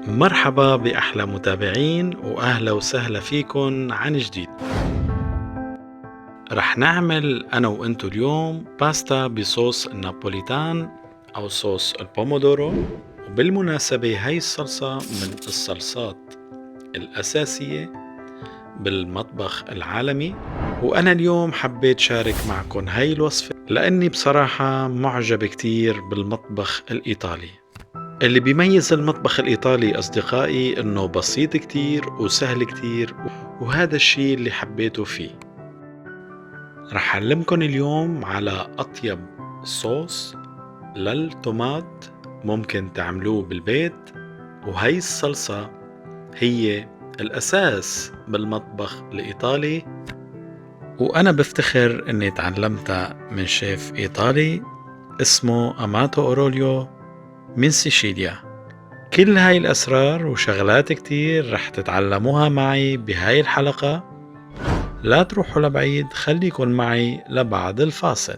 مرحبا بأحلى متابعين وأهلا وسهلا فيكن عن جديد. رح نعمل أنا وإنتو اليوم باستا بصوص النابوليتان أو صوص البومودورو. وبالمناسبة هاي الصلصة من الصلصات الأساسية بالمطبخ العالمي، وأنا اليوم حبيت شارك معكم هاي الوصفة لأني بصراحة معجب كتير بالمطبخ الإيطالي. اللي بيميز المطبخ الإيطالي أصدقائي إنه بسيط كتير وسهل كتير، وهذا الشيء اللي حبيته فيه. رح أعلمكن اليوم على أطيب صوص للطماط ممكن تعملوه بالبيت، وهي الصلصة هي الأساس بالمطبخ الإيطالي، وأنا بفتخر إني تعلمتها من شيف إيطالي اسمه أماتو أوروليو من سيشيليا. كل هاي الأسرار وشغلات كتير رح تتعلموها معي بهاي الحلقة. لا تروحوا لبعيد، خليكن معي لبعد الفاصل.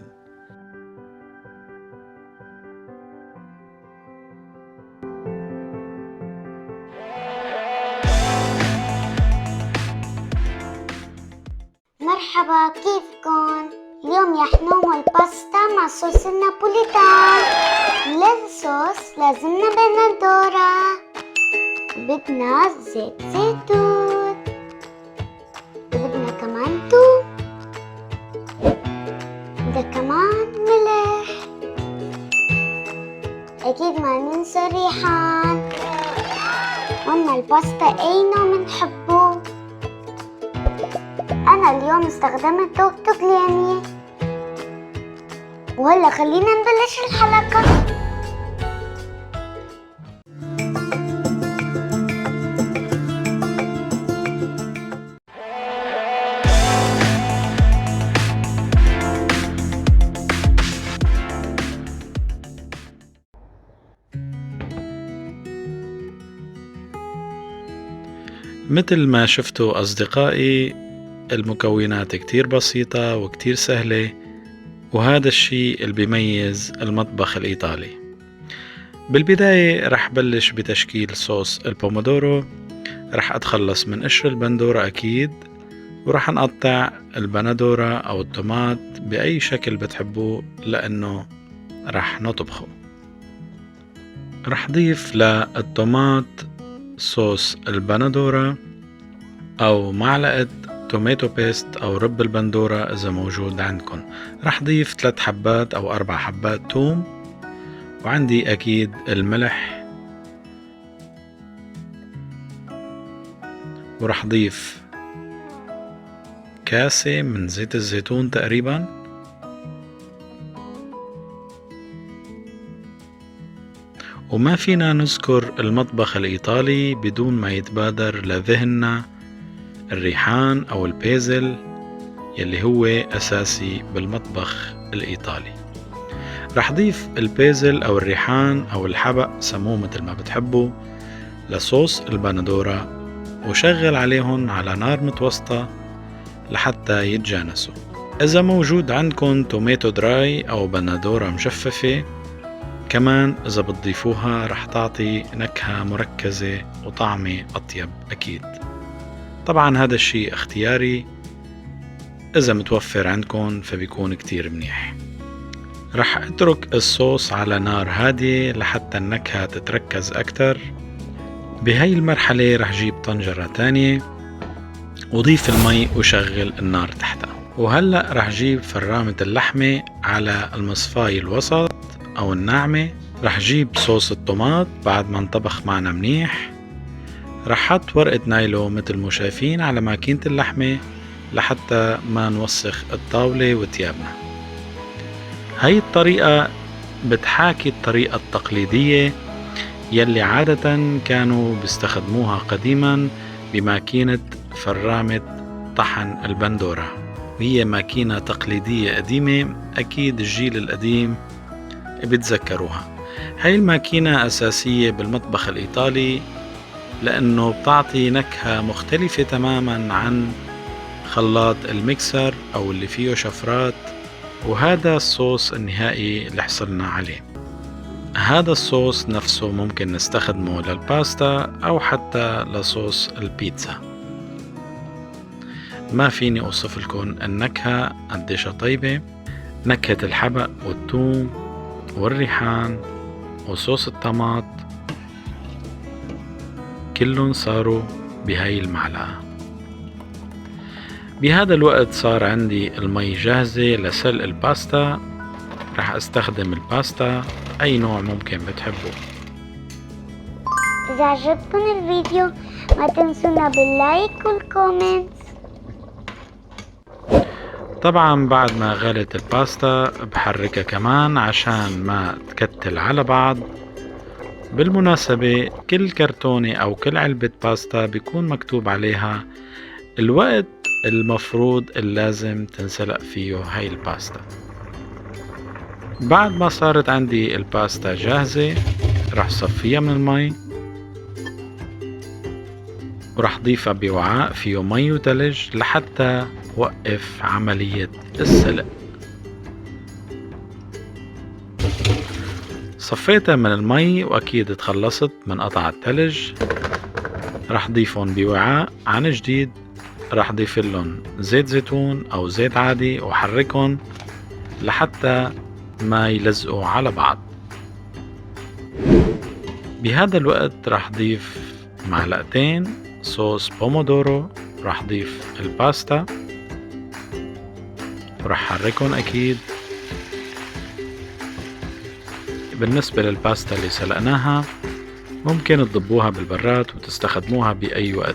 مرحبا، كيفكن؟ اليوم رح نعمل باستا مع صوص النابوليتان. للصوص لازمنا بندورة، بدنا زيت زيتون، بدنا كمان توم، بدنا كمان ملح، أكيد ما ننسى الريحان. قلنا الباستا أي نوع منحبه. أنا اليوم استخدمت توك ليمي. وهلا خلينا نبلش الحلقة. مثل ما شفتوا أصدقائي، المكونات كتير بسيطة وكتير سهلة، وهذا الشيء اللي بيميز المطبخ الإيطالي. بالبداية رح بلش بتشكيل صوص البومودورو. رح أتخلص من قشر البندورة أكيد، ورح نقطع البندورة أو الطماط بأي شكل بتحبوه لأنه رح نطبخه. رح ضيف للطماط صوص البندورة أو معلقة توميتو بيست أو رب البندورة إذا موجود عندكم. رح ضيف 3 حبات أو 4 حبات توم، وعندي أكيد الملح، ورح ضيف كاسة من زيت الزيتون تقريبا، وما فينا نذكر المطبخ الإيطالي بدون ما يتبادر لذهننا الريحان أو البيزل يلي هو أساسي بالمطبخ الإيطالي. رح ضيف البيزل أو الريحان أو الحبق، سموه مثل ما بتحبوا، لصوص البندورة، وشغل عليهم على نار متوسطة لحتى يتجانسوا. إذا موجود عندكم توميتو دراي أو بندورة مجففة كمان إذا بتضيفوها رح تعطي نكهة مركزة وطعمة أطيب أكيد. طبعا هذا الشيء اختياري، إذا متوفر عندكم فبيكون كتير منيح. رح اترك الصوص على نار هادية لحتى النكهة تتركز أكتر. بهاي المرحلة رح جيب طنجرة تانية وضيف المي وشغل النار تحتها. وهلأ رح جيب فرامة اللحمة على المصفاية الوسط أو الناعمة. رح جيب صوص الطماط بعد ما انطبخ معنا منيح. رح حط ورقة نايلو مثل ما شايفين على ماكينة اللحمة لحتى ما نوسخ الطاولة وثيابنا. هاي الطريقة بتحاكي الطريقة التقليدية يلي عادة كانوا بيستخدموها قديما بماكينة فرامة طحن البندورة، وهي ماكينة تقليدية قديمة، أكيد الجيل القديم بتذكروها. هاي الماكينة أساسية بالمطبخ الإيطالي لأنه بتعطي نكهة مختلفة تماما عن خلاط الميكسر أو اللي فيه شفرات، وهذا الصوص النهائي اللي حصلنا عليه. هذا الصوص نفسه ممكن نستخدمه للباستا أو حتى لصوص البيتزا. ما فيني أوصف لكم النكهة قديش طيبة. نكهة الحبق والثوم والريحان وصوص الطماط كلهم صاروا بهاي المعلقة. بهذا الوقت صار عندي المي جاهزة لسلق الباستا. رح استخدم الباستا أي نوع ممكن بتحبوا. إذا عجبكم الفيديو ما تنسونا باللايك والكومنت. طبعا بعد ما غلت الباستا بحركها كمان عشان ما تكتل على بعض. بالمناسبة كل كرتونة أو كل علبة باستا بيكون مكتوب عليها الوقت المفروض اللازم تنسلق فيه هاي الباستا. بعد ما صارت عندي الباستا جاهزة رح صفيها من المي ورح ضيفها بوعاء فيه مي وتلج لحتى وقف عملية السلق. صفيتها من المي وأكيد تخلصت من قطع التلج. رح ضيفهم بوعاء عن جديد. رح ضيف لهم زيت زيتون أو زيت عادي وحركهم لحتى ما يلزقوا على بعض. بهذا الوقت رح ضيف معلقتين صوص بومودورو. رح ضيف الباستا ورح حركهم أكيد. بالنسبة للباستا اللي سلقناها ممكن تضبوها بالبراد وتستخدموها بأي وقت.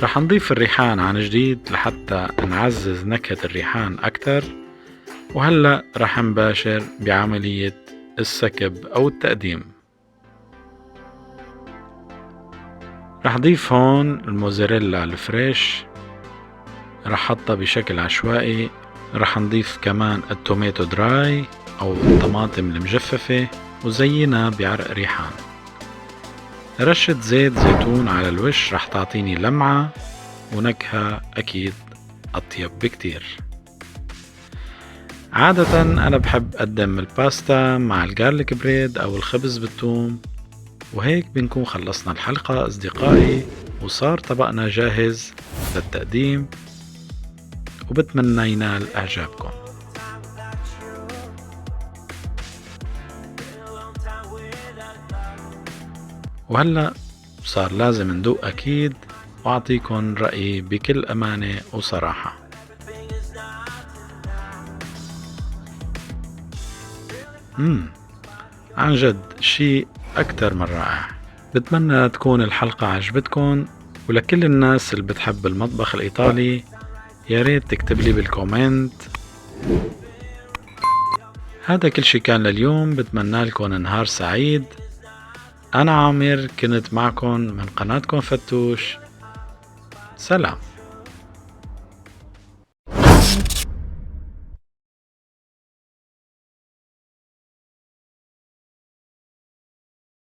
رح نضيف الريحان عن جديد لحتى نعزز نكهة الريحان أكتر. وهلأ رح نباشر بعملية السكب أو التقديم. رح ضيف هون الموزاريلا الفريش. رح حطها بشكل عشوائي. رح نضيف كمان التوماتو دراي أو الطماطم المجففة وزينها بعرق ريحان. رشة زيت زيتون على الوش رح تعطيني لمعة ونكهة أكيد أطيب بكتير. عادة أنا بحب أقدم الباستا مع الجارليك بريد أو الخبز بالثوم. وهيك بنكون خلصنا الحلقة أصدقائي وصار طبقنا جاهز للتقديم وبتمنى ينال إعجابكم. وهلأ صار لازم ندوق أكيد وأعطيكم رأيي بكل أمانة وصراحة. عن جد شيء أكتر من رائع. بتمنى تكون الحلقة عجبتكم. ولكل الناس اللي بتحب المطبخ الإيطالي يا ريت تكتب لي بالكومنت. هذا كل شي كان لليوم. بتمنى لكم نهار سعيد. أنا عامر كنت معكم من قناتكم فتوش. سلام.